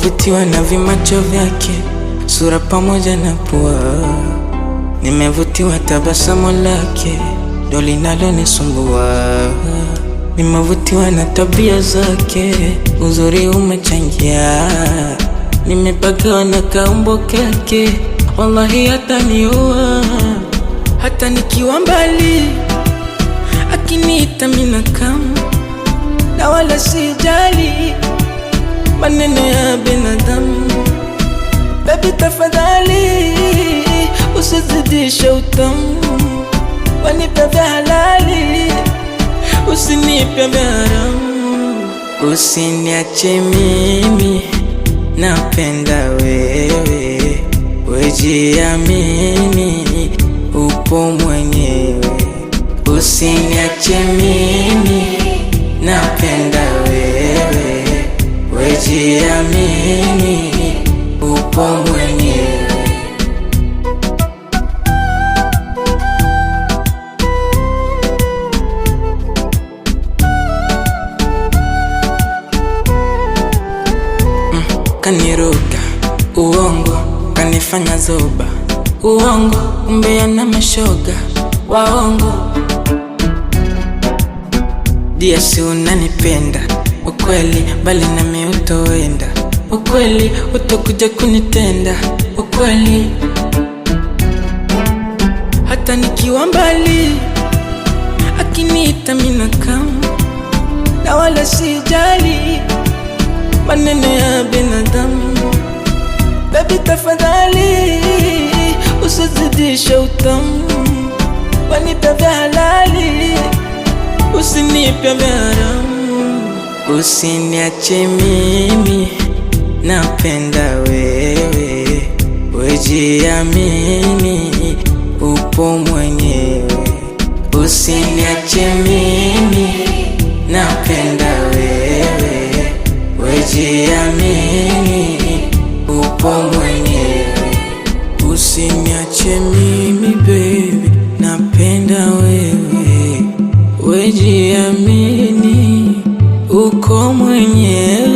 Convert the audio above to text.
Nimevutiwa na vimacho vyake, sura pamoja na pua. Nimevutiwa tabasamu lake, ndo linalonisumbua. Nimevutiwa na tabia zake, uzuri umechangia. Nimepagawa na kaumbo kake, wallahi hataniua. Hata nikiwa mbali, akiniita mina kama, na wala sijali maneno ya binadamu. Baby tafadhali, usizidishe utamu, wanipe vya halali, usinipe vya haramu. Usiniache mimi, napenda wewe, wejiamini, upo mwenyewe. Usiniache mimi, napenda wewe, wejiamini, upo mwenyewe. Kaniruka uongo, kanifanya zoba uongo, umbea na mashoga waongo. Dia si unanipenda ukweli, bali nami utoenda ukweli, utakuja kunitenda ukweli. Hata nikiwa mbali, akiniita mina kama, na wala sijali maneno ya binadamu. Baby tafadhali, usizidishe utamu, wanipe vya halali, usinipe vya haramu. Usiniache mimi, napenda wewe, wejiamini, upo mwenyewe. Usiniache mimi, napenda wewe, wejiamini, upo mwenyewe. Usiniache mimi baby, napenda wewe, wejiamini, uko mwenyewe.